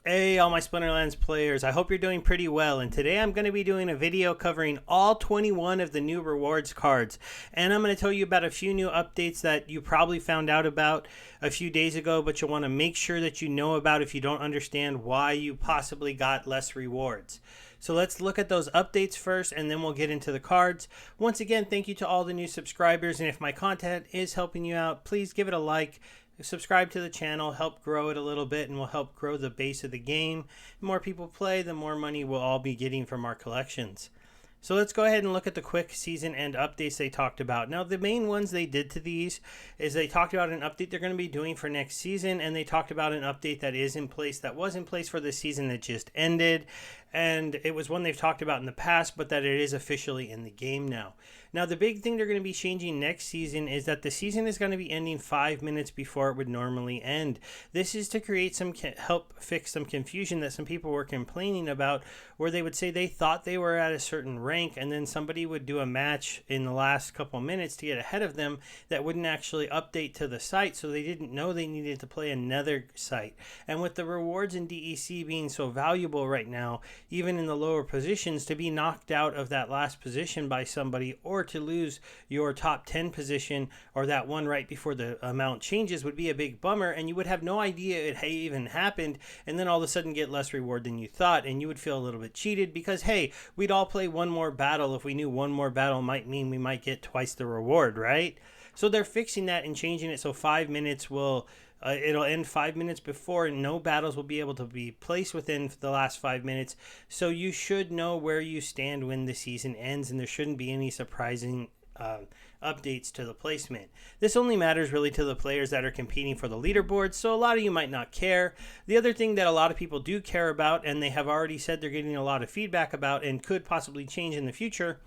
Hey, all my Splinterlands players, I hope you're doing pretty well. And today I'm going to be doing a video covering all 21 of the new rewards cards. And I'm going to tell you about a few new updates that you probably found out about a few days ago, but you'll want to make sure that you know about if you don't understand why you possibly got less rewards. So let's look at those updates first, and then we'll get into the cards. Once again, thank you to all the new subscribers. And if my content is helping you out, please give it a like. Subscribe to the channel, help grow it a little bit, and will help grow the base of the game. The more people play, the more money we'll all be getting from our collections. So let's go ahead and look at the quick season end updates they talked about. Now, the main ones they did to these is they talked about an update they're going to be doing for next season, and they talked about an update that is in place, that was in place for the season that just ended. And it was one they've talked about in the past, but that it is officially in the game now. Now, the big thing they're going to be changing next season is that the season is going to be ending 5 minutes before it would normally end. This is to create some help fix some confusion that some people were complaining about, where they would say they thought they were at a certain rank, and then somebody would do a match in the last couple minutes to get ahead of them that wouldn't actually update to the site, so they didn't know they needed to play another site. And with the rewards in DEC being so valuable right now, even in the lower positions, to be knocked out of that last position by somebody, or to lose your top 10 position, or that one right before the amount changes, would be a big bummer, and you would have no idea it even happened, and then all of a sudden get less reward than you thought, and you would feel a little bit cheated because, hey, we'd all play one more battle if we knew one more battle might mean we might get twice the reward, right? So they're fixing that and changing it so 5 minutes will it'll end 5 minutes before, and no battles will be able to be placed within the last 5 minutes. So you should know where you stand when the season ends, and there shouldn't be any surprising updates to the placement. This only matters really to the players that are competing for the leaderboard, so a lot of you might not care. The other thing that a lot of people do care about, and they have already said they're getting a lot of feedback about and could possibly change in the future,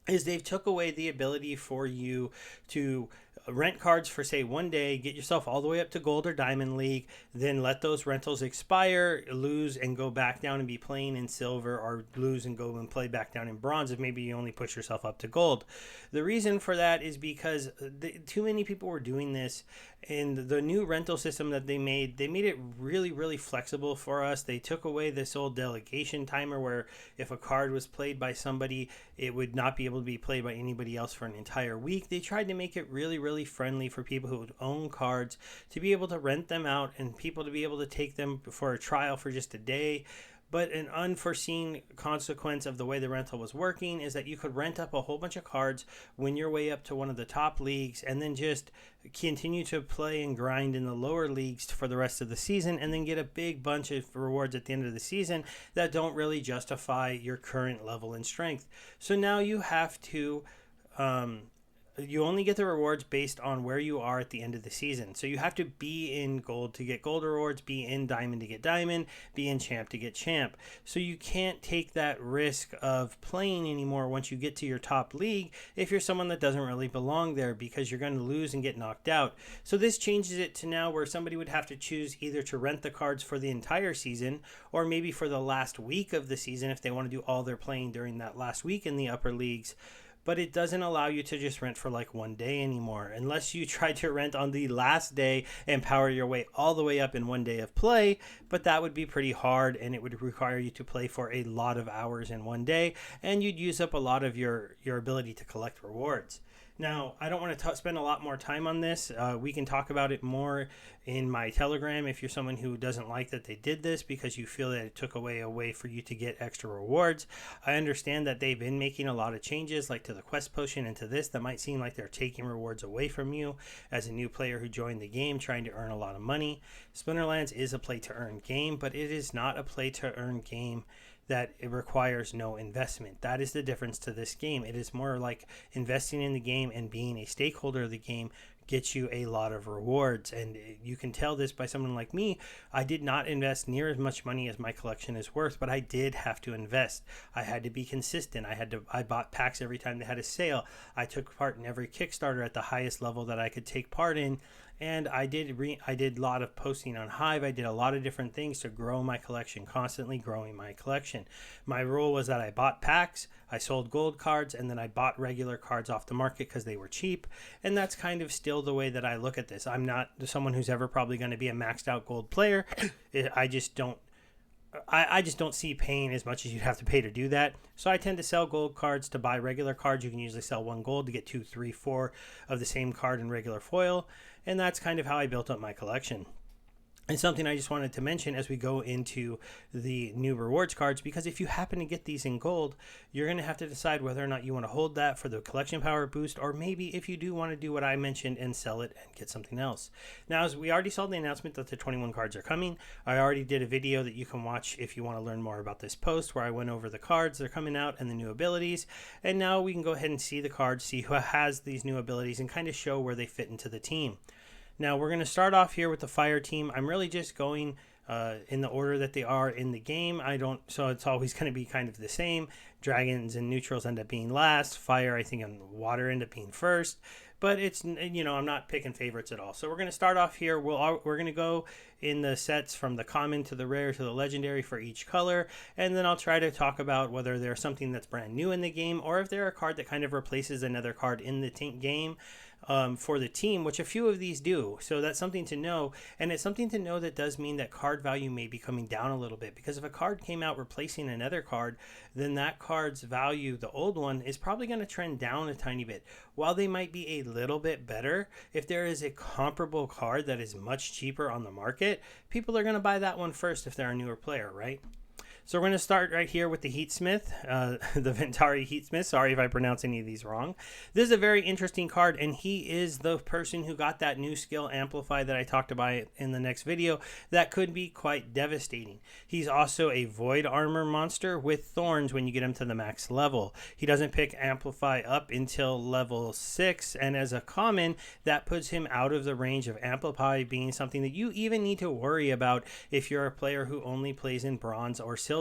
is they've took away the ability for you to rent cards for, say, one day, get yourself all the way up to gold or diamond league, then let those rentals expire, lose and go back down and be playing in silver, or lose and go and play back down in bronze if maybe you only push yourself up to gold. The reason for that is because too many people were doing this, and the new rental system that they made it really flexible for us. They took away this old delegation timer where if a card was played by somebody, it would not be able to be played by anybody else for an entire week. They tried to make it really friendly for people who own cards to be able to rent them out, and people to be able to take them for a trial for just a day. But an unforeseen consequence of the way the rental was working is that you could rent up a whole bunch of cards, win your way up to one of the top leagues, and then just continue to play and grind in the lower leagues for the rest of the season, and then get a big bunch of rewards at the end of the season that don't really justify your current level and strength. So now you have to you only get the rewards based on where you are at the end of the season. So you have to be in gold to get gold rewards, be in diamond to get diamond, be in champ to get champ. So you can't take that risk of playing anymore once you get to your top league if you're someone that doesn't really belong there, because you're going to lose and get knocked out. So this changes it to now where somebody would have to choose either to rent the cards for the entire season, or maybe for the last week of the season if they want to do all their playing during that last week in the upper leagues. But it doesn't allow you to just rent for like one day anymore, unless you try to rent on the last day and power your way all the way up in one day of play. But that would be pretty hard, and it would require you to play for a lot of hours in one day, and you'd use up a lot of your ability to collect rewards. Now, I don't want to spend a lot more time on this. We can talk about it more in my Telegram if you're someone who doesn't like that they did this because you feel that it took away a way for you to get extra rewards. I understand that they've been making a lot of changes, like to the quest potion and to this, that might seem like they're taking rewards away from you as a new player who joined the game trying to earn a lot of money. Splinterlands is a play-to-earn game, but it is not a play-to-earn game that it requires no investment. That is the difference to this game. It is more like investing in the game and being a stakeholder of the game gets you a lot of rewards. And you can tell this by someone like me. I did not invest near as much money as my collection is worth, but I did have to invest. I had to be consistent. I bought packs every time they had a sale. I took part in every Kickstarter at the highest level that I could take part in. and I did a lot of posting on Hive. I did a lot of different things to grow my collection, constantly growing my collection. My rule was that I bought packs, I sold gold cards, and then I bought regular cards off the market because they were cheap. And that's kind of still the way that I look at this. I'm not someone who's ever probably going to be a maxed out gold player. I just don't see paying as much as you'd have to pay to do that. So I tend to sell gold cards to buy regular cards. You can usually sell 1 gold to get 2, 3, 4 of the same card in regular foil. And that's kind of how I built up my collection. And something I just wanted to mention as we go into the new rewards cards, because if you happen to get these in gold, you're going to have to decide whether or not you want to hold that for the collection power boost, or maybe if you do want to do what I mentioned and sell it and get something else. Now, as we already saw the announcement that the 21 cards are coming, I already did a video that you can watch if you want to learn more about this post, where I went over the cards that are coming out and the new abilities. And now we can go ahead and see the cards, see who has these new abilities, and kind of show where they fit into the team. Now, we're going to start off here with the fire team. I'm really just going in the order that they are in the game. So it's always going to be kind of the same. Dragons and neutrals end up being last. Fire, I think, and water end up being first. But it's, I'm not picking favorites at all. So we're going to start off here. We're going to go in the sets from the common to the rare to the legendary for each color. And then I'll try to talk about whether there's something that's brand new in the game, or if they're a card that kind of replaces another card in the game. For the team, which a few of these do. So that's something to know. And it's something to know that does mean that card value may be coming down a little bit, because if a card came out replacing another card, then that card's value, the old one, is probably going to trend down a tiny bit. While they might be a little bit better, if there is a comparable card that is much cheaper on the market, people are going to buy that one first if they're a newer player, right? So we're going to start right here with the Heatsmith, the Ventari Heatsmith. Sorry if I pronounce any of these wrong. This is a very interesting card, and he is the person who got that new skill Amplify that I talked about in the next video that could be quite devastating. He's also a Void Armor monster with Thorns when you get him to the max level. He doesn't pick Amplify up until level 6, and as a common, that puts him out of the range of Amplify being something that you even need to worry about if you're a player who only plays in Bronze or Silver.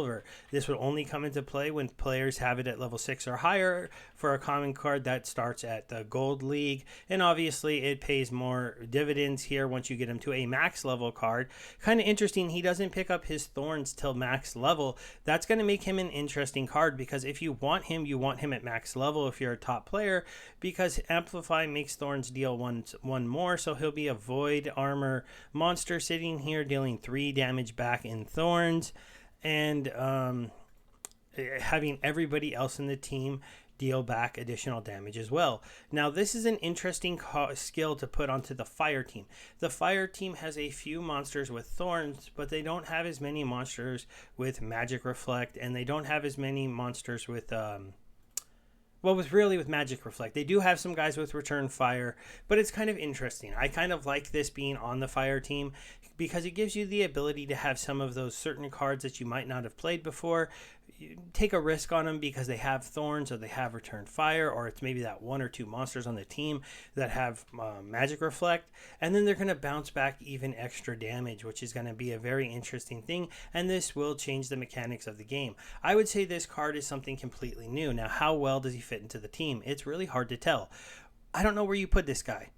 This would only come into play when players have it at level 6 or higher for a common card that starts at the Gold League. And obviously it pays more dividends here once you get him to a max level card. Kind of interesting, he doesn't pick up his Thorns till max level. That's going to make him an interesting card, because if you want him at max level if you're a top player, because Amplify makes Thorns deal one more. So he'll be a Void Armor monster sitting here dealing 3 damage back in Thorns, and having everybody else in the team deal back additional damage as well. Now, this is an interesting skill to put onto the fire team. The fire team has a few monsters with Thorns, but they don't have as many monsters with Magic Reflect, and they don't have as many monsters with with Magic Reflect. They do have some guys with Return Fire, but it's kind of interesting. I kind of like this being on the fire team, because it gives you the ability to have some of those certain cards that you might not have played before. You take a risk on them because they have Thorns or they have Return Fire, or it's maybe that 1 or 2 monsters on the team that have Magic Reflect, and then they're going to bounce back even extra damage, which is going to be a very interesting thing, and this will change the mechanics of the game. I would say this card is something completely new. Now, how well does he fit into the team? It's really hard to tell. I don't know where you put this guy.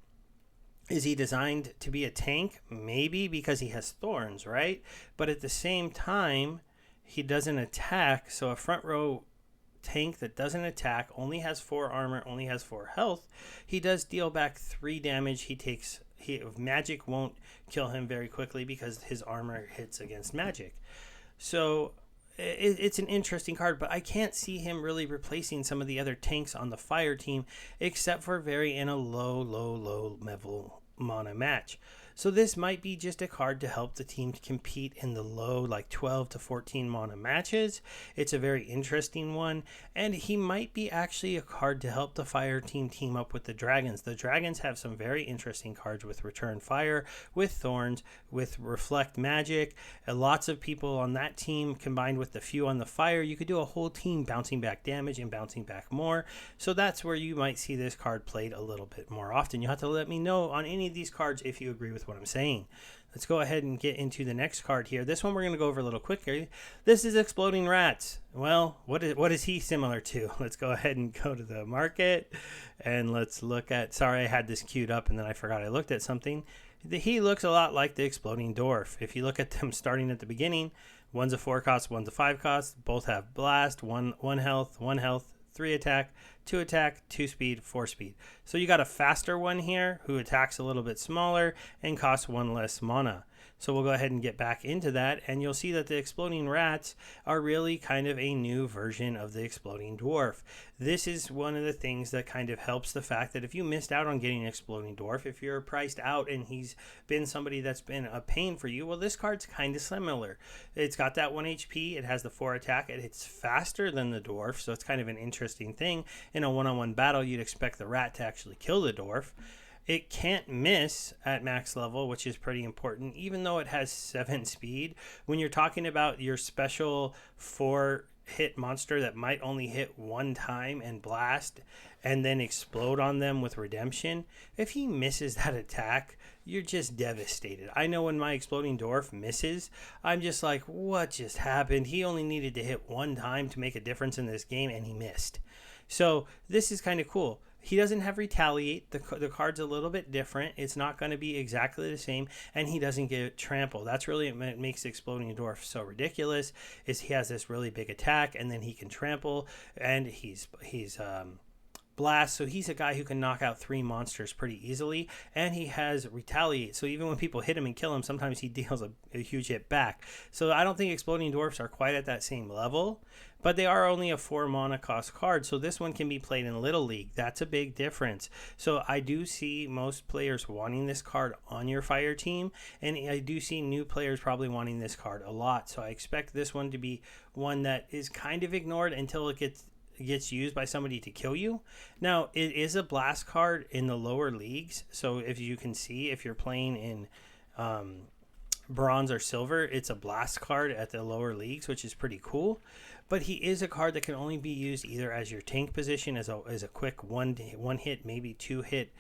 Is he designed to be a tank? Maybe, because he has Thorns, right? But at the same time, he doesn't attack, so a front row tank that doesn't attack, only has 4 armor, only has 4 health, he does deal back 3 damage. Magic won't kill him very quickly because his armor hits against magic. So it's an interesting card, but I can't see him really replacing some of the other tanks on the fire team, except for in a low level mana match. So this might be just a card to help the team compete in the low, like 12 to 14 mana matches. It's a very interesting one, and he might be actually a card to help the fire team up with the dragons. The dragons have some very interesting cards with Return Fire, with Thorns, with Reflect Magic. Lots of people on that team combined with the few on the fire, you could do a whole team bouncing back damage and bouncing back more. So that's where you might see this card played a little bit more often. You'll have to let me know on any of these cards if you agree with what I'm saying. Let's go ahead and get into the next card here. This one we're going to go over a little quicker. This is Exploding Rats. Well, what is he similar to? Let's go ahead and go to the market, and let's look at... Sorry, I had this queued up and then I forgot I looked at something. He looks a lot like the Exploding Dwarf. If you look at them starting at the beginning, one's a 4 cost, one's a 5 cost. Both have blast, one health, 3 attack, 2 attack, 2 speed, 4 speed. So you got a faster one here who attacks a little bit smaller and costs 1 less mana. So we'll go ahead and get back into that, and you'll see that the Exploding Rats are really kind of a new version of the Exploding Dwarf. This is one of the things that kind of helps the fact that if you missed out on getting Exploding Dwarf, if you're priced out and he's been somebody that's been a pain for you, well, this card's kind of similar. It's got that 1 HP, it has the 4 attack, and it's faster than the Dwarf, so it's kind of an interesting thing. In a one-on-one battle, you'd expect the Rat to actually kill the Dwarf. It can't miss at max level, which is pretty important, even though it has 7 speed. When you're talking about your special 4-hit monster that might only hit 1 time and blast and then explode on them with redemption, if he misses that attack, you're just devastated. I know when my Exploding Dwarf misses, I'm just like, what just happened? He only needed to hit 1 time to make a difference in this game, and he missed. So this is kind of cool. He doesn't have Retaliate. The card's a little bit different. It's not going to be exactly the same, and he doesn't get Trample. That's really what makes the Exploding Dwarf so ridiculous, is he has this really big attack, and then he can Trample, and he's Blast, so he's a guy who can knock out 3 monsters pretty easily, and he has Retaliate, so even when people hit him and kill him, sometimes he deals a huge hit back. So I don't think Exploding Dwarfs are quite at that same level, but they are only a 4 mana cost card, so this one can be played in Little League. That's a big difference. So I do see most players wanting this card on your fire team, and I do see new players probably wanting this card a lot, so I expect this one to be one that is kind of ignored until it gets used by somebody to kill you. Now, it is a blast card in the lower leagues, so if you can see, if you're playing in bronze or silver, it's a blast card at the lower leagues, which is pretty cool. But he is a card that can only be used either as your tank position, as a quick one hit, maybe 2 hit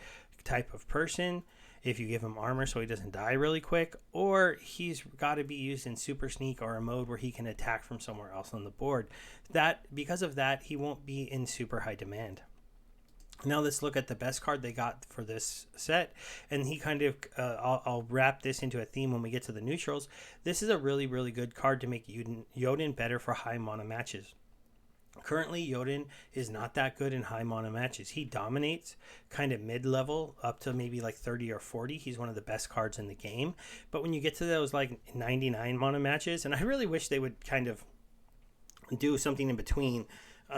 type of person, if you give him armor so he doesn't die really quick, or he's got to be used in super sneak or a mode where he can attack from somewhere else on the board. Because of that, he won't be in super high demand. Now let's look at the best card they got for this set, and he kind of I'll wrap this into a theme when we get to the neutrals. This is a really, really good card to make Jotun better for high mana matches. Currently, Jotun is not that good in high mana matches. He dominates kind of mid-level up to maybe like 30 or 40. He's one of the best cards in the game. But when you get to those like 99 mana matches, and I really wish they would kind of do something in between,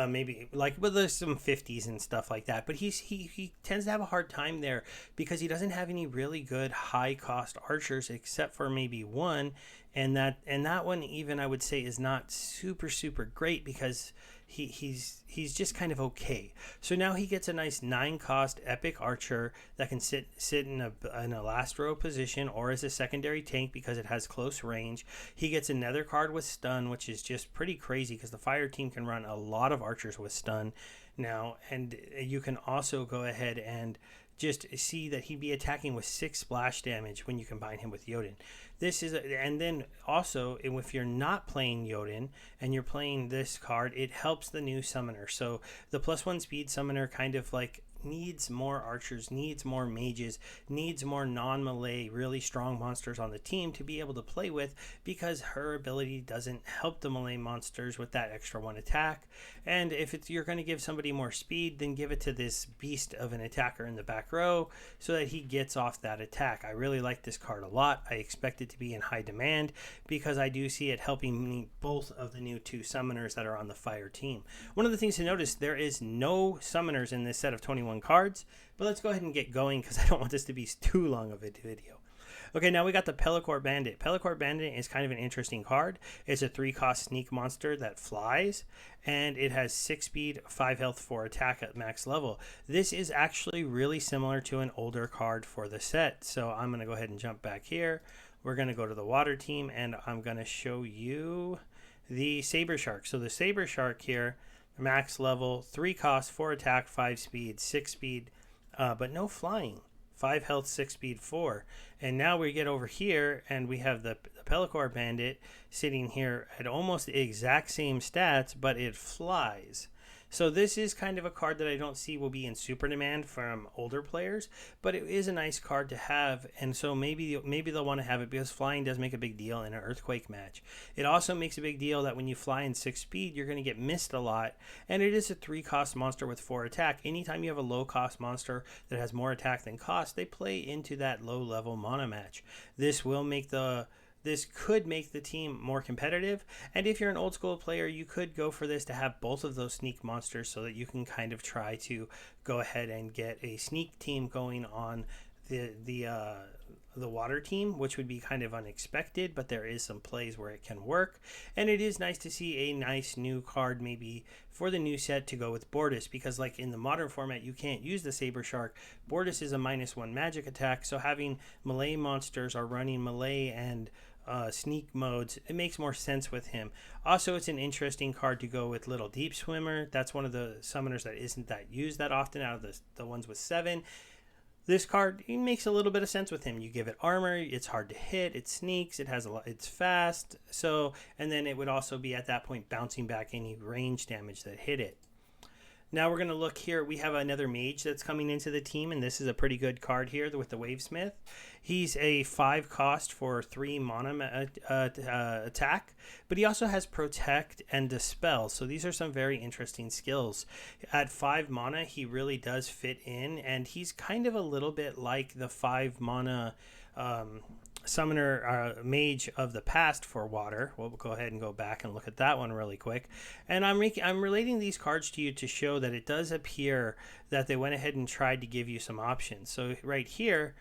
maybe like with some 50s and stuff like that, but he tends to have a hard time there because he doesn't have any really good high cost archers except for maybe one, and that one even I would say is not super great because he's just kind of okay. So now he gets a nice 9 cost epic archer that can sit in a last row position or as a secondary tank because it has close range. He gets another card with stun, which is just pretty crazy because the fire team can run a lot of archers with stun now, and you can also go ahead and just see that he'd be attacking with 6 splash damage when you combine him with Jotun. And then also, if you're not playing Jotun and you're playing this card, it helps the new summoner. So the +1 speed summoner kind of like needs more archers, needs more mages, needs more non-melee, really strong monsters on the team to be able to play with, because her ability doesn't help the melee monsters with that extra 1 attack. And if you're going to give somebody more speed, then give it to this beast of an attacker in the back row so that he gets off that attack. I really like this card a lot. I expect it to be in high demand because I do see it helping me both of the new 2 summoners that are on the fire team. One of the things to notice, there is no summoners in this set of 21 cards, but let's go ahead and get going because I don't want this to be too long of a video. Okay, now we got the Pellicor Bandit. Pellicor Bandit is kind of an interesting card. It's a 3 cost sneak monster that flies, and it has 6 speed, 5 health, 4 attack at max level. This is actually really similar to an older card for the set. So I'm going to go ahead and jump back here. We're going to go to the water team, and I'm going to show you the Saber Shark. So the Saber Shark here, max level, 3 cost, 4 attack, 5 speed, 6 speed, but no flying. 5 health, 6 speed, 4. And now we get over here and we have the Pellicor Bandit sitting here at almost the exact same stats, but it flies. So this is kind of a card that I don't see will be in super demand from older players, but it is a nice card to have, and so maybe they'll want to have it because flying does make a big deal in an earthquake match. It also makes a big deal that when you fly in 6 speed, you're going to get missed a lot, and it is a 3-cost monster with 4 attack. Anytime you have a low-cost monster that has more attack than cost, they play into that low-level mana match. This could make the team more competitive, and if you're an old school player, you could go for this to have both of those sneak monsters so that you can kind of try to go ahead and get a sneak team going on the water team, which would be kind of unexpected, but there is some plays where it can work. And it is nice to see a nice new card maybe for the new set to go with Bortus, because like in the modern format, you can't use the Saber Shark. Bortus is a -1 magic attack, so having melee monsters are running melee and sneak modes, it makes more sense with him. Also, it's an interesting card to go with Little Deep Swimmer. That's one of the summoners that isn't that used that often out of the ones with 7. This card, it makes a little bit of sense with him. You give it armor, it's hard to hit, it sneaks, it has a lot, it's fast. So, and then it would also be at that point bouncing back any range damage that hit it. Now we're going to look here. We have another mage that's coming into the team, and this is a pretty good card here with the Wavesmith. He's a 5 cost for 3 mana attack, but he also has Protect and Dispel. So these are some very interesting skills. At 5 mana, he really does fit in, and he's kind of a little bit like the 5 mana summoner mage of the past for water. We'll go ahead and go back and look at that one really quick. And I'm relating these cards to you to show that it does appear that they went ahead and tried to give you some options. So right here,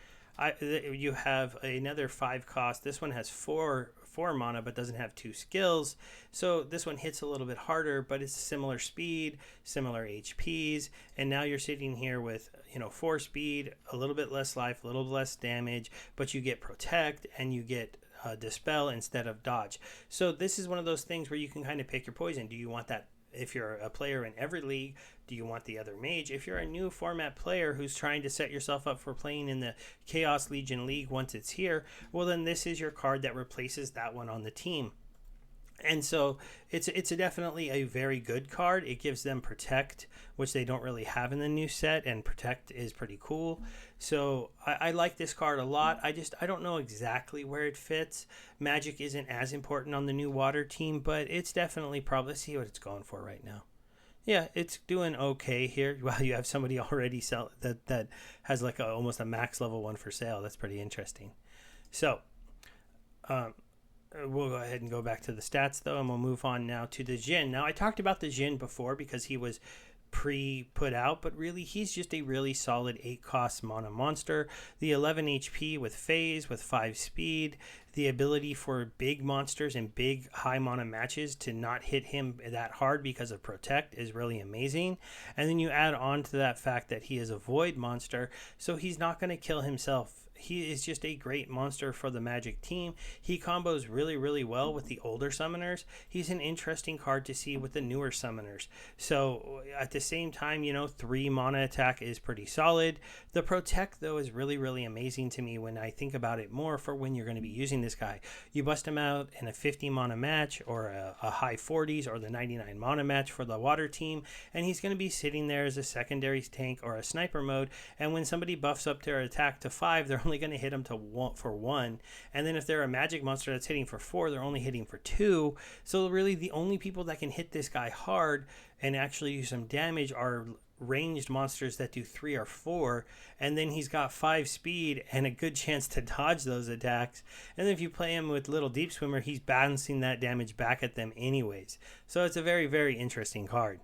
you have another 5 cost. This one has 4 mana but doesn't have 2 skills, so this one hits a little bit harder, but it's similar speed, similar HPs, and now you're sitting here with 4 speed, a little bit less life, a little less damage, but you get Protect and you get Dispel instead of Dodge. So this is one of those things where you can kind of pick your poison. Do you want that? If you're a player in every league, do you want the other mage? If you're a new format player who's trying to set yourself up for playing in the Chaos Legion League once it's here, well then this is your card that replaces that one on the team. And so it's definitely a very good card. It gives them Protect, which they don't really have in the new set, and Protect is pretty cool. So I like this card a lot. I don't know exactly where it fits. Magic isn't as important on the new water team, but it's definitely probably, let's see what it's going for right now. Yeah, it's doing okay here. Wow, you have somebody already sell that has like almost a max level 1 for sale. That's pretty interesting. So we'll go ahead and go back to the stats though, and we'll move on now to the Jhin. Now I talked about the Jhin before because he was pre-put out, but really he's just a really solid 8-cost mana monster. The 11 HP with phase, with 5 speed, the ability for big monsters and big high mana matches to not hit him that hard because of Protect is really amazing. And then you add on to that fact that he is a void monster, so he's not going to kill himself. He is just a great monster for the Magic team. He combos really, really well with the older summoners. He's an interesting card to see with the newer summoners. So at the same time, 3 mana attack is pretty solid. The Protect, though, is really, really amazing to me when I think about it more for when you're going to be using this guy. You bust him out in a 50 mana match or a high 40s or the 99 mana match for the water team, and he's going to be sitting there as a secondary tank or a sniper mode, and when somebody buffs up their attack to 5, they're only going to hit them for 1, and then if they're a magic monster that's hitting for 4, they're only hitting for 2. So really the only people that can hit this guy hard and actually do some damage are ranged monsters that do 3 or 4, and then he's got 5 speed and a good chance to dodge those attacks. And then if you play him with Little Deep Swimmer, he's bouncing that damage back at them anyways. So it's a very, very interesting card.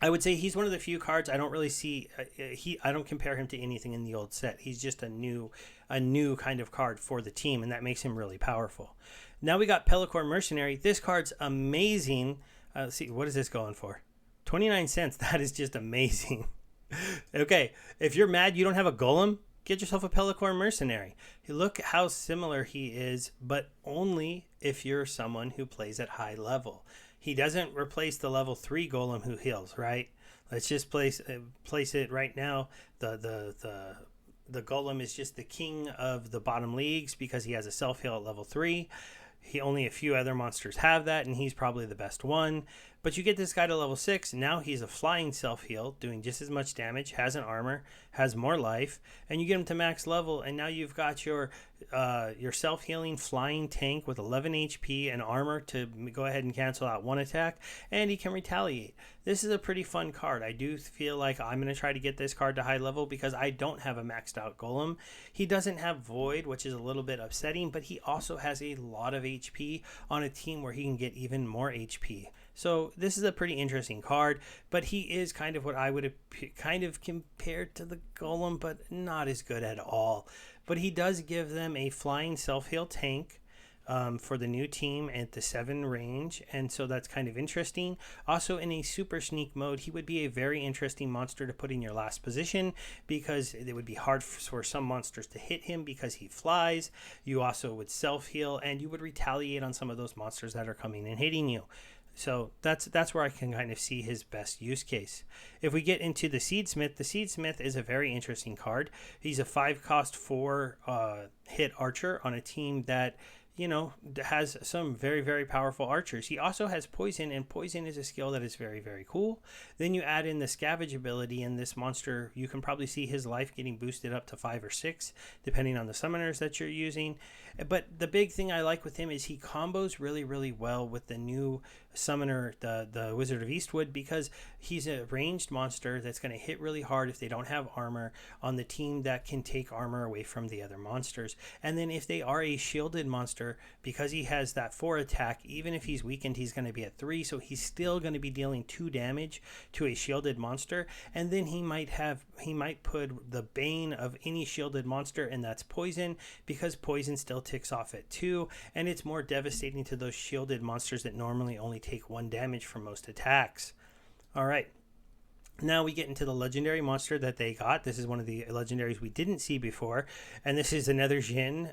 I would say he's one of the few cards I don't really see. I don't compare him to anything in the old set. He's just a new kind of card for the team, and that makes him really powerful. Now we got Pelacor Mercenary. This card's amazing. Let's see, what is this going for? 29 cents. That is just amazing. Okay, if you're mad you don't have a golem, get yourself a Pelacor Mercenary. Look how similar he is, but only if you're someone who plays at high level. He doesn't replace the level 3 golem who heals, right? Let's just place it right now. The golem is just the king of the bottom leagues because he has a self-heal at level 3. Only a few other monsters have that, and he's probably the best one. But you get this guy to level 6, now he's a flying self-heal, doing just as much damage, has an armor, has more life, and you get him to max level, and now you've got your self-healing flying tank with 11 HP and armor to go ahead and cancel out one attack, and he can retaliate. This is a pretty fun card. I do feel like I'm going to try to get this card to high level because I don't have a maxed out golem. He doesn't have void, which is a little bit upsetting, but he also has a lot of HP on a team where he can get even more HP. So this is a pretty interesting card, but he is kind of what I would have kind of compared to the golem, but not as good at all. But he does give them a flying self-heal tank for the new team at the 7 range, and so that's kind of interesting. Also, in a super sneak mode, he would be a very interesting monster to put in your last position because it would be hard for some monsters to hit him because he flies. You also would self-heal, and you would retaliate on some of those monsters that are coming and hitting you. So that's where I can kind of see his best use case. If we get into the Seedsmith is a very interesting card. He's a 5-cost 4 hit archer on a team that, you know, has some very, very powerful archers. He also has poison, and poison is a skill that is very, very cool. Then you add in the scavenge ability, and this monster, you can probably see his life getting boosted up to 5 or 6, depending on the summoners that you're using. But the big thing I like with him is he combos really, really well with the new summoner, the Wizard of Eastwood, because he's a ranged monster that's going to hit really hard if they don't have armor on the team that can take armor away from the other monsters. And then if they are a shielded monster, because he has that 4 attack, even if he's weakened, he's going to be at 3, so he's still going to be dealing 2 damage to a shielded monster. And then he might put the bane of any shielded monster, and that's poison, because poison still ticks off at 2, and it's more devastating to those shielded monsters that normally only take 1 damage from most attacks. All right. Now we get into the legendary monster that they got. This is one of the legendaries we didn't see before, and this is another Jin.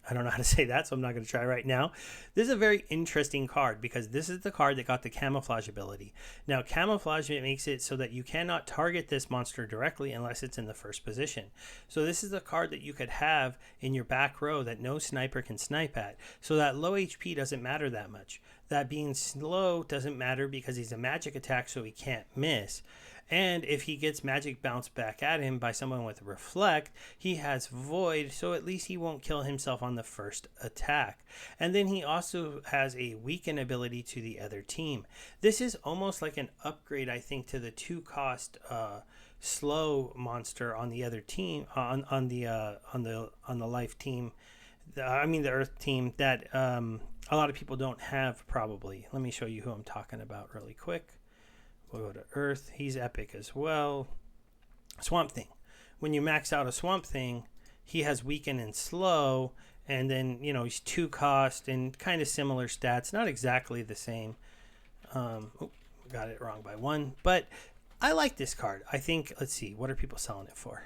I don't know how to say that, so I'm not going to try right now. This is a very interesting card because this is the card that got the camouflage ability. Now, camouflage makes it so that you cannot target this monster directly unless it's in the first position. So this is the card that you could have in your back row that no sniper can snipe at. So that low HP doesn't matter that much. That being slow doesn't matter because he's a magic attack, so he can't miss. And if he gets magic bounced back at him by someone with reflect, he has void, so at least he won't kill himself on the first attack. And then he also has a weaken ability to the other team. This is almost like an upgrade, I think, to the 2-cost slow monster on the other team, on the life team. The Earth team that a lot of people don't have probably. Let me show you who I'm talking about really quick. We'll go to Earth. He's epic as well. Swamp Thing. When you max out a Swamp Thing, he has weaken and slow, and then, you know, he's 2-cost and kind of similar stats. Not exactly the same. Got it wrong by 1. But I like this card. I think, let's see, what are people selling it for?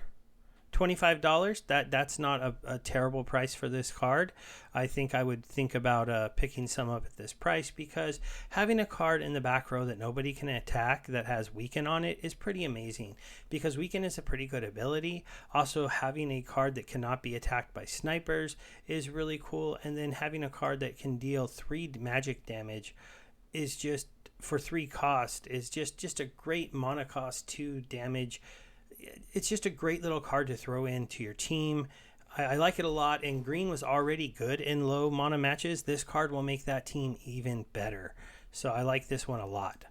$25. That's not a terrible price for this card. I think I would think about picking some up at this price because having a card in the back row that nobody can attack that has weaken on it is pretty amazing because weaken is a pretty good ability. Also, having a card that cannot be attacked by snipers is really cool, and then having a card that can deal 3 magic damage is just, for 3 cost, is just a great monocost 2 damage. It's just a great little card to throw into your team. I like it a lot, and green was already good in low mana matches. This card will make that team even better. So I like this one a lot.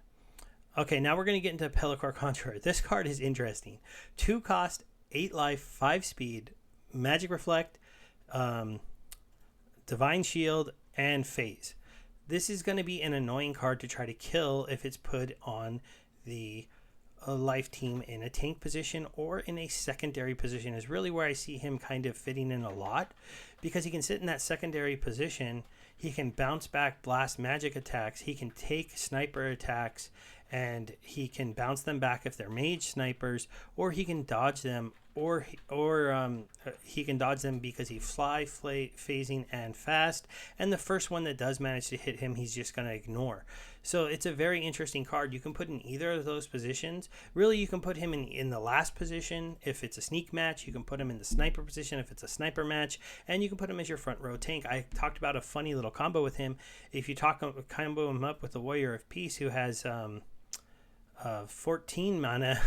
Okay, now we're going to get into Pelacor Conjurer. This card is interesting. 2 cost, 8 life, 5 speed, Magic Reflect, Divine Shield, and Phase. This is going to be an annoying card to try to kill if it's put on the a life team in a tank position or in a secondary position is really where I see him kind of fitting in a lot, because he can sit in that secondary position. He can bounce back blast magic attacks. He can take sniper attacks and he can bounce them back if they're mage snipers, or he can dodge them or he can dodge them because he phasing, and fast. And the first one that does manage to hit him, he's just going to ignore. So it's a very interesting card. You can put in either of those positions. Really, you can put him in the last position if it's a sneak match. You can put him in the sniper position if it's a sniper match. And you can put him as your front row tank. I talked about a funny little combo with him. If you combo him up with the Warrior of Peace, who has 14 mana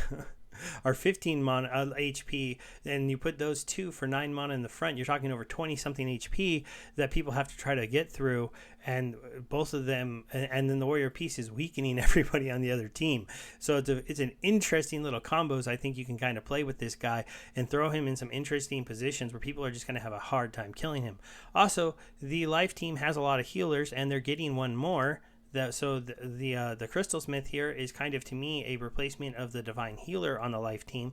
or 15 mana HP, and you put those two for 9 mana in the front, you're talking over 20 something HP that people have to try to get through, and both of them, and then the Warrior Piece is weakening everybody on the other team. So it's an interesting little combos. I think you can kind of play with this guy and throw him in some interesting positions where people are just going to have a hard time killing him. Also, the life team has a lot of healers, and they're getting one more. The Crystal Smith here is kind of, to me, a replacement of the Divine Healer on the life team.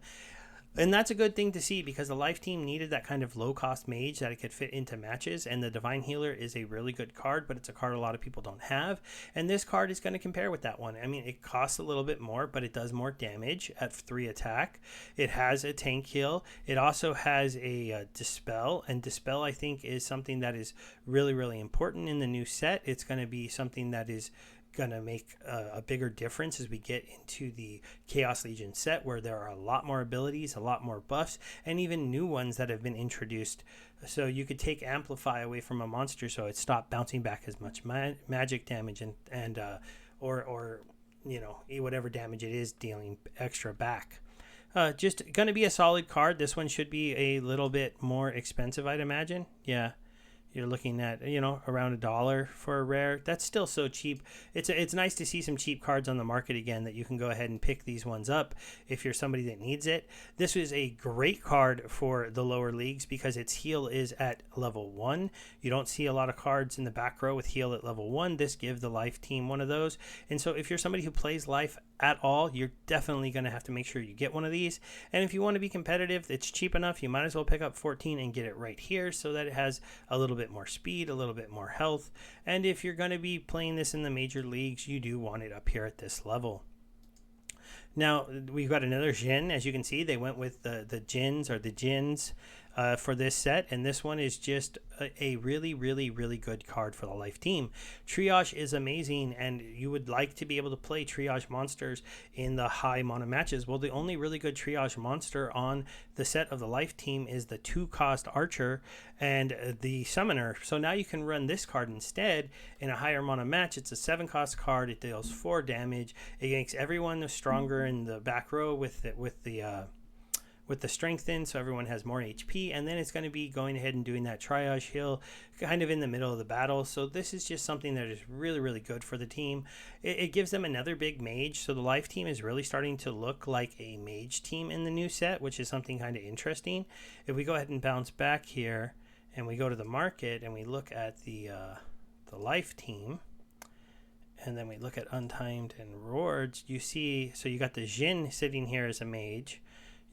And that's a good thing to see, because the life team needed that kind of low-cost mage that it could fit into matches, and the Divine Healer is a really good card, but it's a card a lot of people don't have, and this card is going to compare with that one. I mean, it costs a little bit more, but it does more damage at 3 attack. It has a tank heal. It also has a Dispel, and Dispel, I think, is something that is really, really important in the new set. It's going to be something that is going to make a bigger difference as we get into the Chaos Legion set, where there are a lot more abilities, a lot more buffs, and even new ones that have been introduced. So you could take Amplify away from a monster so it stopped bouncing back as much magic damage and or you know, whatever damage it is dealing extra back. Just going to be a solid card. This one should be a little bit more expensive, I'd imagine. Yeah. You're looking at, you know, around $1 for a rare. That's still so cheap. It's nice to see some cheap cards on the market again, that you can go ahead and pick these ones up if you're somebody that needs it. This is a great card for the lower leagues because its heal is at level 1. You don't see a lot of cards in the back row with heal at level 1. This gives the life team one of those. And so if you're somebody who plays life at all, you're definitely going to have to make sure you get one of these. And if you want to be competitive, it's cheap enough, you might as well pick up 14 and get it right here so that it has a little bit more speed, a little bit more health. And if you're going to be playing this in the major leagues, you do want it up here at this level. Now, we've got another Jin. As you can see, they went with the Jins or the Jins for this set, and this one is just a really, really, really good card for the life team. Triage is amazing, and you would like to be able to play Triage monsters in the high mana matches. Well, the only really good Triage monster on the set of the life team is the 2-cost Archer and the Summoner. So now you can run this card instead in a higher mana match. It's a 7-cost card. It deals 4 damage. It makes everyone stronger in the back row with the strengthen, so everyone has more HP, and then it's going to be going ahead and doing that triage heal kind of in the middle of the battle. So this is just something that is really, really good for the team. It gives them another big mage, so the life team is really starting to look like a mage team in the new set, which is something kind of interesting. If we go ahead and bounce back here and we go to the market and we look at the life team, and then we look at untimed and rewards, you see, so you got the Jin sitting here as a mage.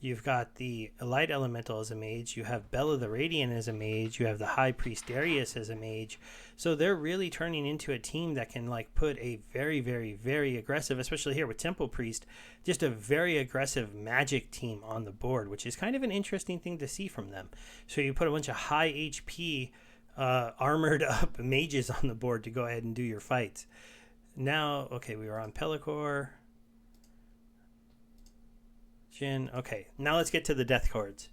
You've got the Light Elemental as a mage. You have Bella the Radiant as a mage. You have the High Priest Darius as a mage. So they're really turning into a team that can like put a very, very, very aggressive, especially here with Temple Priest, just a very aggressive magic team on the board, which is kind of an interesting thing to see from them. So you put a bunch of high HP armored up mages on the board to go ahead and do your fights. Now, okay, we were on Pellicor. Jin. Okay, now let's get to the death cards.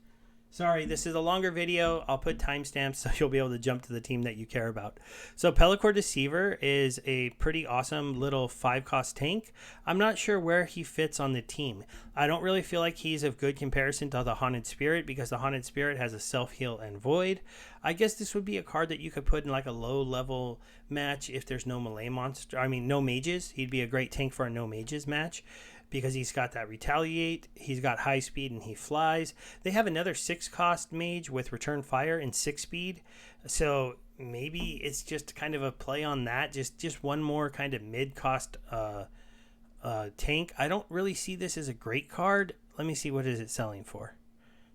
Sorry, this is a longer video. I'll put timestamps so you'll be able to jump to the team that you care about. So Pellicor Deceiver is a pretty awesome little 5-cost tank. I'm not sure where he fits on the team. I don't really feel like he's of good comparison to the Haunted Spirit, because the Haunted Spirit has a self-heal and void. I guess this would be a card that you could put in like a low-level match if there's no melee monster. I mean, no mages. He'd be a great tank for a no mages match, because he's got that retaliate, he's got high speed, and he flies. They have another 6-cost mage with return fire and 6 speed. So maybe it's just kind of a play on that. Just one more kind of mid-cost tank. I don't really see this as a great card. Let me see, what is it selling for?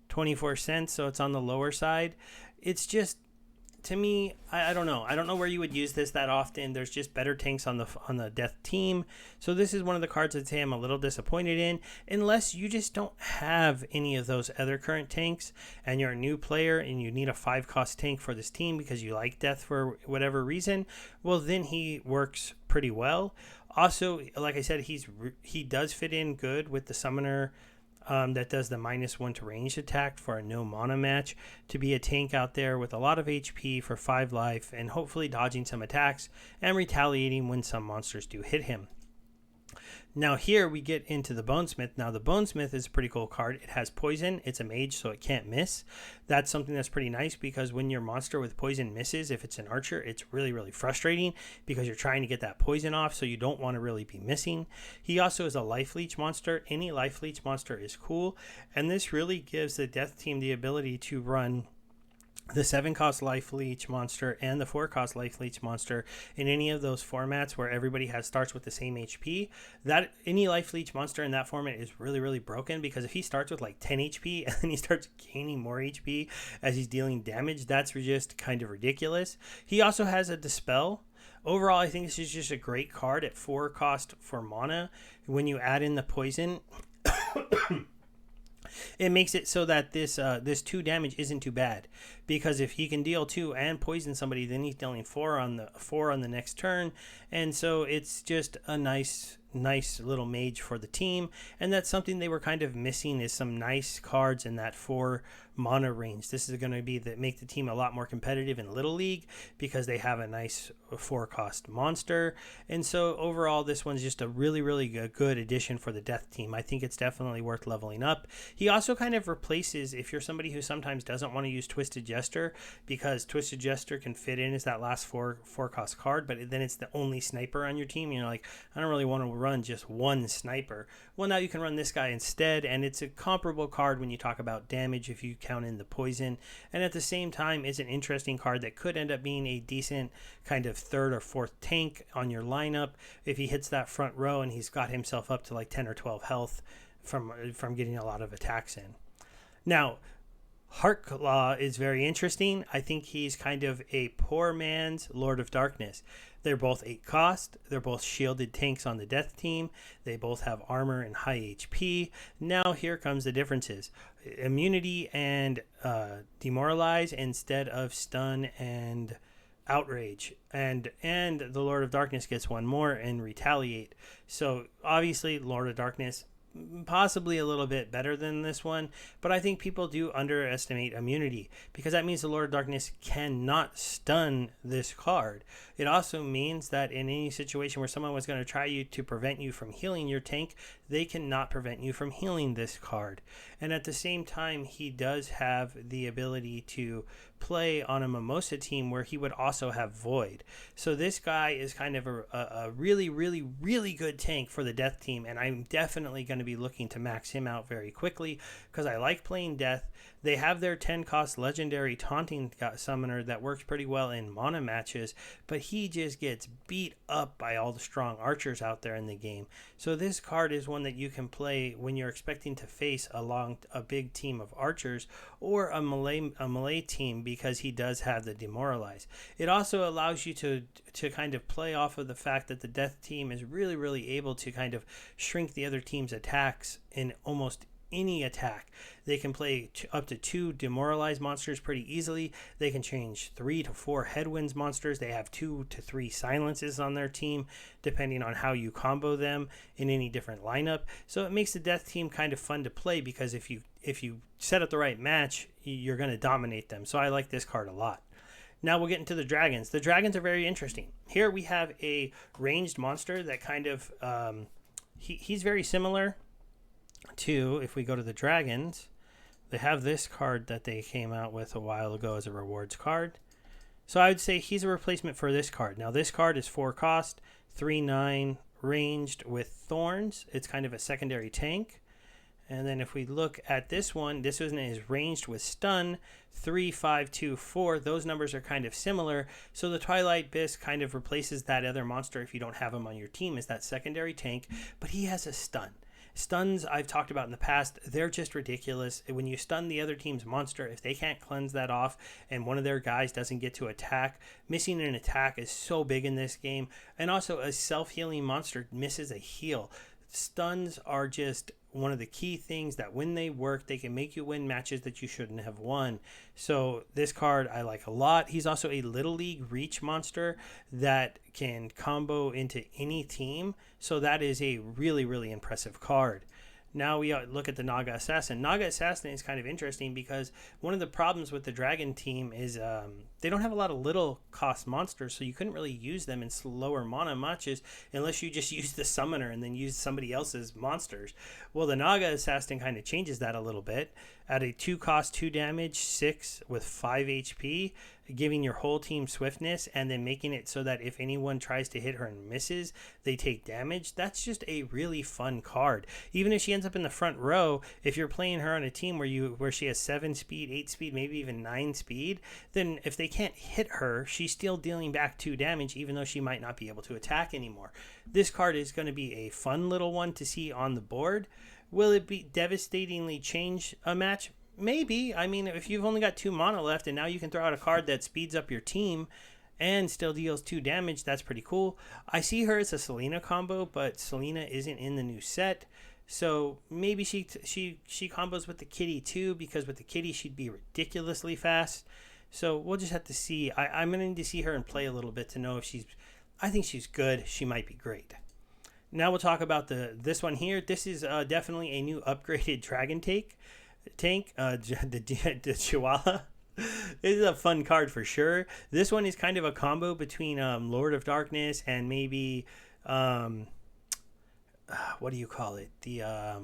24 cents, so it's on the lower side. It's just, to me, I don't know. I don't know where you would use this that often. There's just better tanks on the death team. So this is one of the cards I'd say I'm a little disappointed in, unless you just don't have any of those other current tanks and you're a new player and you need a 5-cost tank for this team because you like death for whatever reason. Well, then he works pretty well. Also, like I said, he does fit in good with the summoner that does the -1 to ranged attack for a no mana match, to be a tank out there with a lot of HP for 5 life and hopefully dodging some attacks and retaliating when some monsters do hit him. Now here we get into the Bonesmith. Now the Bonesmith is a pretty cool card. It has poison. It's a mage, so it can't miss. That's something that's pretty nice because when your monster with poison misses, if it's an archer, it's really, really frustrating because you're trying to get that poison off, so you don't want to really be missing. He also is a life leech monster. Any life leech monster is cool, and this really gives the death team the ability to run the 7-cost life leech monster and the 4-cost life leech monster in any of those formats where everybody starts with the same HP. That any life leech monster in that format is really, really broken, because if he starts with like 10 HP and then he starts gaining more HP as he's dealing damage, that's just kind of ridiculous. He also has a Dispel. Overall, I think this is just a great card at 4 cost for mana. When you add in the poison, it makes it so that this 2 damage isn't too bad, because if he can deal 2 and poison somebody, then he's dealing 4 on the next turn, and so it's just a nice little mage for the team. And that's something they were kind of missing, is some nice cards in that 4 mana range. This is going to be make the team a lot more competitive in Little League because they have a nice 4-cost monster. And so overall, this one's just a really, really good addition for the death team. I think it's definitely worth leveling up. He also kind of replaces, if you're somebody who sometimes doesn't want to use Twisted Jester, because Twisted Jester can fit in as that last 4-cost card, but then it's the only sniper on your team, and you're like, I don't really want to run just one sniper. Well, now you can run this guy instead, and it's a comparable card when you talk about damage if you count in the poison, and at the same time it's an interesting card that could end up being a decent kind of 3rd or 4th tank on your lineup if he hits that front row and he's got himself up to like 10 or 12 health from getting a lot of attacks in. Now, Heartclaw is very interesting. I think he's kind of a poor man's Lord of Darkness. They're both 8 cost. They're both shielded tanks on the death team. They both have armor and high HP. Now here comes the differences. Immunity and demoralize instead of stun and outrage. And the Lord of Darkness gets one more, and retaliate. So obviously Lord of Darkness possibly a little bit better than this one, but I think people do underestimate immunity, because that means the Lord of Darkness cannot stun this card. It also means that in any situation where someone was going to try to prevent you from healing your tank, they cannot prevent you from healing this card. And at the same time, he does have the ability to play on a Mimosa team where he would also have Void. So this guy is kind of a really, really, really good tank for the death team, and I'm definitely going to be looking to max him out very quickly because I like playing death. They have their 10-cost legendary taunting summoner that works pretty well in mana matches, but he just gets beat up by all the strong archers out there in the game. So this card is one that you can play when you're expecting to face along a big team of archers or a melee team, because he does have the demoralize. It also allows you to kind of play off of the fact that the death team is really, really able to kind of shrink the other team's attacks in almost any attack. They can play up to 2 demoralized monsters pretty easily. They can change 3 to 4 headwinds monsters. They have 2 to 3 silences on their team, depending on how you combo them in any different lineup. So it makes the death team kind of fun to play, because if you set up the right match, you're going to dominate them. So I like this card a lot. Now we'll get into the dragons. The dragons are very interesting. Here we have a ranged monster that kind of he's very similar to, if we go to the dragons, they have this card that they came out with a while ago as a rewards card. So I would say he's a replacement for this card. Now this card is 4 cost, 3/9, ranged with thorns. It's kind of a secondary tank. And then if we look at this one is ranged with stun, 3, 5, 2, 4. Those numbers are kind of similar. So the Twilight Bisque kind of replaces that other monster if you don't have him on your team as that secondary tank, but he has a stun. Stuns, I've talked about in the past, they're just ridiculous. When you stun the other team's monster, if they can't cleanse that off and one of their guys doesn't get to attack, missing an attack is so big in this game. And also, a self-healing monster misses a heal. Stuns are just one of the key things that when they work, they can make you win matches that you shouldn't have won. So this card I like a lot. He's also a Little League reach monster that can combo into any team. So that is a really, really impressive card. Now we look at the Naga Assassin. Naga Assassin is kind of interesting because one of the problems with the Dragon team is they don't have a lot of little cost monsters, so you couldn't really use them in slower mana matches unless you just use the Summoner and then use somebody else's monsters. Well, the Naga Assassin kind of changes that a little bit. At a 2 cost, 2 damage, 6 with 5 HP, giving your whole team swiftness and then making it so that if anyone tries to hit her and misses, they take damage. That's just a really fun card. Even if she ends up in the front row, if you're playing her on a team where she has 7 speed, 8 speed, maybe even 9 speed, then if they can't hit her, she's still dealing back 2 damage even though she might not be able to attack anymore. This card is going to be a fun little one to see on the board. Will it be devastatingly change a match? Maybe. I mean, if you've only got 2 mana left and now you can throw out a card that speeds up your team and still deals 2 damage, that's pretty cool. I see her as a Selena combo, but Selena isn't in the new set. So maybe she combos with the Kitty too, because with the Kitty she'd be ridiculously fast. So we'll just have to see. I'm going to need to see her and play a little bit to know if I think she's good. She might be great. Now we'll talk about this one here. This is definitely a new upgraded Dragon tank. The Chihuahua. This is a fun card for sure. This one is kind of a combo between Lord of Darkness and maybe what do you call it? The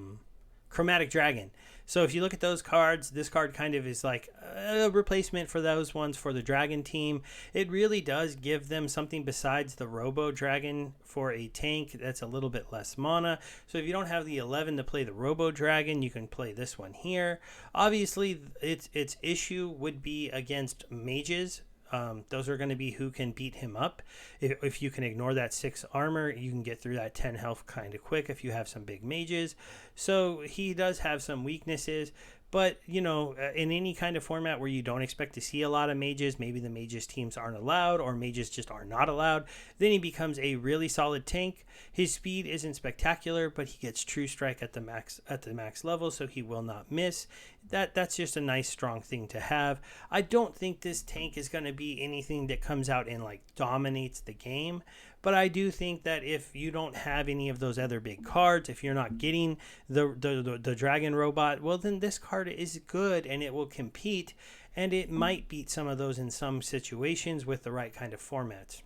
Chromatic Dragon. So if you look at those cards, this card kind of is like a replacement for those ones for the Dragon team. It really does give them something besides the Robo Dragon for a tank that's a little bit less mana. So if you don't have the 11 to play the Robo Dragon, you can play this one here. Obviously, its issue would be against mages. Those are going to be who can beat him up. If you can ignore that 6 armor, you can get through that 10 health kind of quick if you have some big mages. So he does have some weaknesses. But, you know, in any kind of format where you don't expect to see a lot of mages, maybe the mages teams aren't allowed or mages just are not allowed, then he becomes a really solid tank. His speed isn't spectacular, but he gets True Strike at the max level, so he will not miss. That's just a nice strong thing to have. I don't think this tank is going to be anything that comes out and like dominates the game. But I do think that if you don't have any of those other big cards, if you're not getting the Dragon Robot, well, then this card is good and it will compete. And it might beat some of those in some situations with the right kind of formats.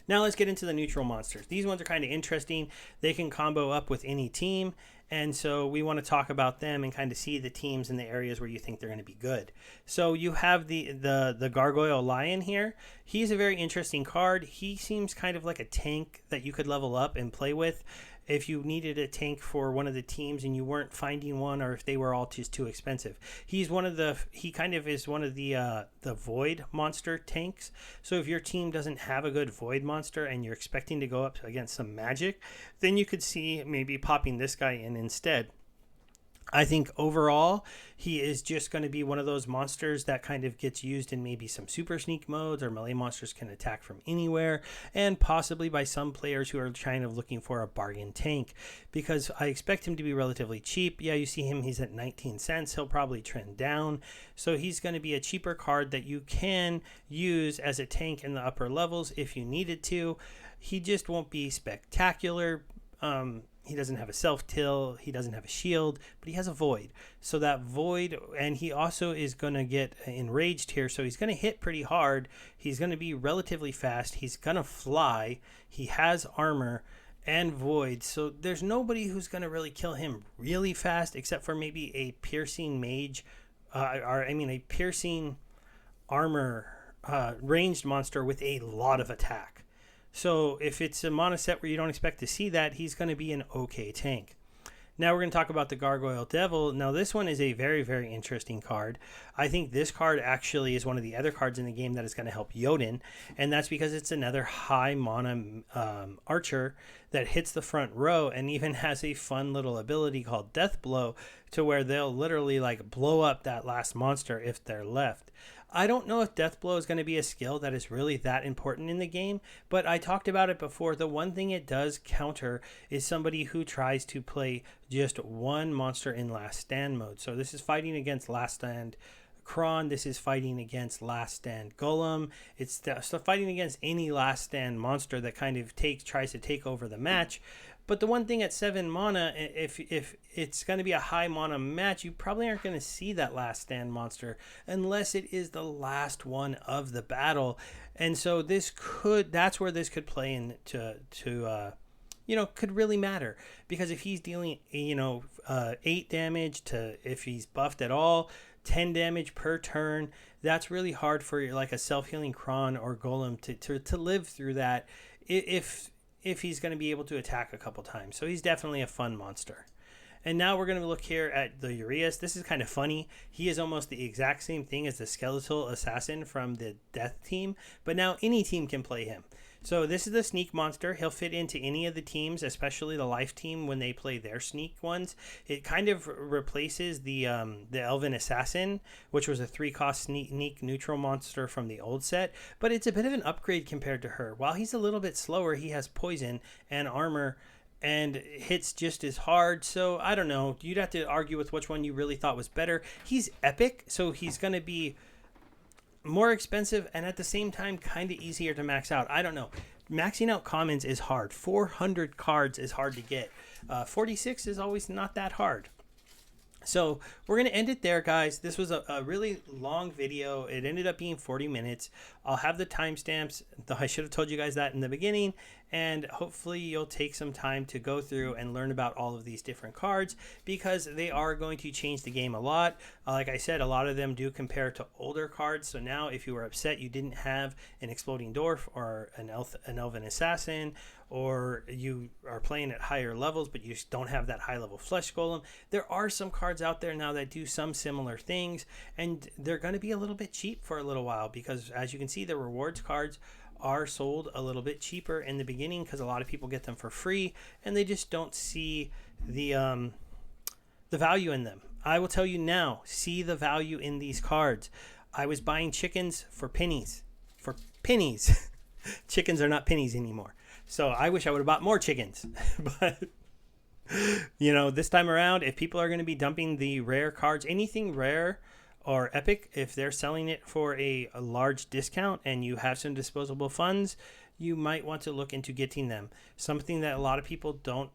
Now let's get into the neutral monsters. These ones are kind of interesting. They can combo up with any team. And so we want to talk about them and kind of see the teams in the areas where you think they're going to be good. So you have the Gargoyle Lion here. He's a very interesting card. He seems kind of like a tank that you could level up and play with if you needed a tank for one of the teams and you weren't finding one, or if they were all just too expensive. He kind of is one of the Void monster tanks. So if your team doesn't have a good Void monster and you're expecting to go up against some magic, then you could see maybe popping this guy in instead. I think overall, he is just going to be one of those monsters that kind of gets used in maybe some super sneak modes, or melee monsters can attack from anywhere, and possibly by some players who are kind of looking for a bargain tank, because I expect him to be relatively cheap. Yeah, you see him, he's at 19 cents. He'll probably trend down. So he's going to be a cheaper card that you can use as a tank in the upper levels if you needed to. He just won't be spectacular. He doesn't have a self-till, he doesn't have a shield, but he has a void. So that void, and he also is going to get enraged here, so he's going to hit pretty hard. He's going to be relatively fast. He's going to fly. He has armor and void, so there's nobody who's going to really kill him really fast, except for maybe a piercing mage, a piercing armor ranged monster with a lot of attack. So if it's a mono set where you don't expect to see that, he's going to be an okay tank. Now we're going to talk about the Gargoyle Devil. Now this one is a very, very interesting card. I think this card actually is one of the other cards in the game that is going to help Jotun, and that's because it's another high mana archer that hits the front row and even has a fun little ability called Death Blow, to where they'll literally like blow up that last monster if they're left. I don't know if Death Blow is going to be a skill that is really that important in the game, but I talked about it before. The one thing it does counter is somebody who tries to play just one monster in Last Stand mode. So this is fighting against Last Stand Kron. This is fighting against Last Stand Golem. It's fighting against any Last Stand monster that kind of tries to take over the match. But the one thing at 7 mana, if it's going to be a high mana match, you probably aren't going to see that Last Stand monster unless it is the last one of the battle. And so that's where this could play into could really matter, because if he's dealing 8 damage to, if he's buffed at all, 10 damage per turn, that's really hard for like a self-healing Kron or Golem to live through that if he's going to be able to attack a couple times. So he's definitely a fun monster. And now we're going to look here at the Urias. This is kind of funny. He is almost the exact same thing as the Skeletal Assassin from the Death team, but now any team can play him. So this is the sneak monster. He'll fit into any of the teams, especially the life team when they play their sneak ones. It kind of replaces the Elven Assassin, which was a 3-cost sneak neutral monster from the old set, but it's a bit of an upgrade compared to her. While he's a little bit slower, he has poison and armor and hits just as hard. So I don't know. You'd have to argue with which one you really thought was better. He's epic, so he's going to be more expensive and at the same time kind of easier to max out. I don't know. Maxing out commons is hard. 400 cards is hard to get. 46 is always not that hard. So we're going to end it there, guys. This was a really long video. It ended up being 40 minutes. I'll have the timestamps, though I should have told you guys that in the beginning. And hopefully you'll take some time to go through and learn about all of these different cards, because they are going to change the game a lot. Like I said, a lot of them do compare to older cards. So now if you were upset you didn't have an Exploding Dwarf or an Elven Assassin, or you are playing at higher levels but you just don't have that high level Flesh Golem, there are some cards out there now that do some similar things, and they're going to be a little bit cheap for a little while, because as you can see, the rewards cards are sold a little bit cheaper in the beginning because a lot of people get them for free and they just don't see the value in them. I will tell you now, see the value in these cards. I was buying chickens for pennies. Chickens are not pennies anymore. So I wish I would have bought more chickens. But this time around, if people are going to be dumping the rare cards, anything rare or epic, if they're selling it for a large discount and you have some disposable funds, you might want to look into getting them. Something that a lot of people don't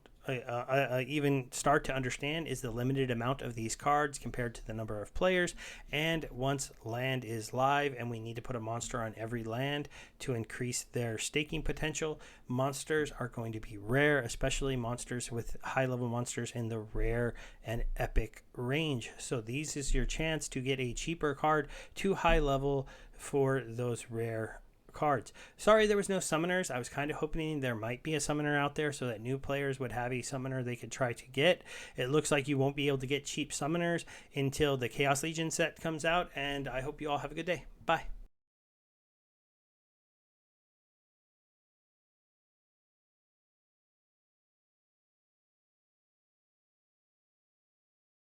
even start to understand is the limited amount of these cards compared to the number of players. And once land is live and we need to put a monster on every land to increase their staking potential, monsters are going to be rare, especially monsters with high level monsters in the rare and epic range. So this is your chance to get a cheaper card to high level for those rare cards. Sorry there was no summoners. I was kind of hoping there might be a summoner out there so that new players would have a summoner they could try to get. It looks like you won't be able to get cheap summoners until the Chaos Legion set comes out, and I hope you all have a good day. Bye.